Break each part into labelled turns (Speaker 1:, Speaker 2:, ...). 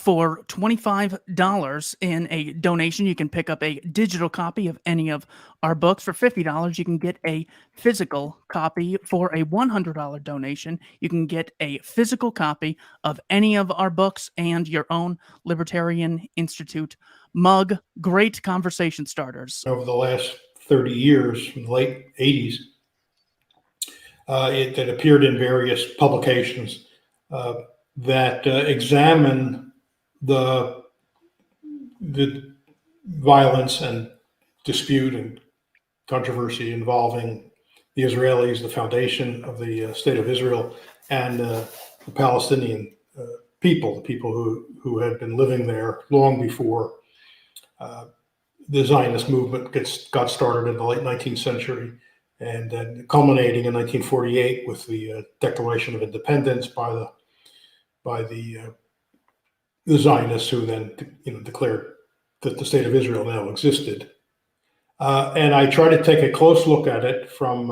Speaker 1: For $25 in a donation, you can pick up a digital copy of any of our books. For $50, you can get a physical copy. For a $100 donation, you can get a physical copy of any of our books and your own Libertarian Institute mug. Great conversation starters.
Speaker 2: Over the last 30 years, from the late 80s, it appeared in various publications that examine the violence and dispute and controversy involving the Israelis, the foundation of the State of Israel, and the Palestinian people, the people who had been living there long before the Zionist movement got started in the late 19th century, and then culminating in 1948 with the Declaration of Independence by the Zionists, who then declared that the State of Israel now existed. And I try to take a close look at it from,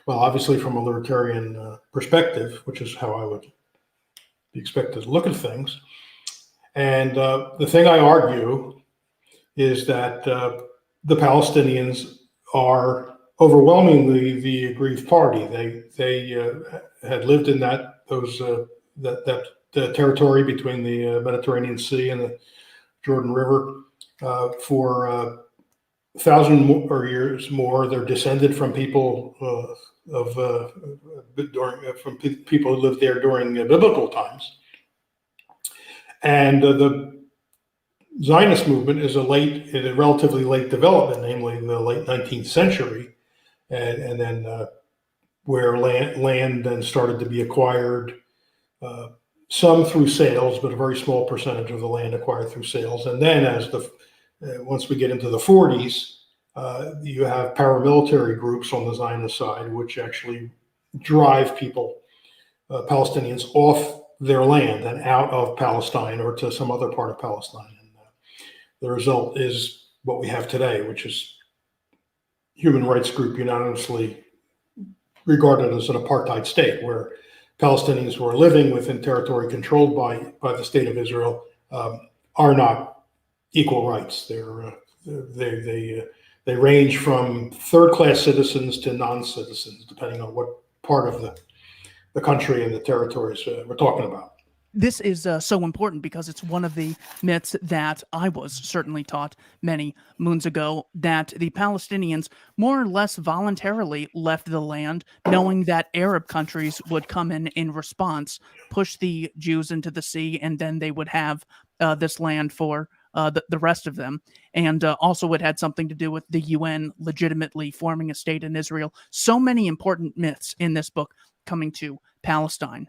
Speaker 2: obviously from a libertarian perspective, which is how I would be expected to look at things. And the thing I argue is that the Palestinians are overwhelmingly the aggrieved party. They had lived in that territory between the Mediterranean Sea and the Jordan River for 1,000 or years more. They're descended from people from people who lived there during biblical times, and the Zionist movement is a relatively late development, namely in the late 19th century, and then where land then started to be acquired, some through sales, but a very small percentage of the land acquired through sales. And then once we get into the 40s, you have paramilitary groups on the Zionist side, which actually drive people, Palestinians, off their land and out of Palestine or to some other part of Palestine. And the result is what we have today, which is human rights group unanimously regarded as an apartheid state, where Palestinians who are living within territory controlled by the State of Israel are not equal rights. They range from third-class citizens to non-citizens, depending on what part of the country and the territories we're talking about.
Speaker 1: This is so important because it's one of the myths that I was certainly taught many moons ago, that the Palestinians more or less voluntarily left the land, knowing that Arab countries would come in response, push the Jews into the sea, and then they would have this land for the rest of them. And also it had something to do with the UN legitimately forming a state in Israel. So many important myths in this book coming to Palestine.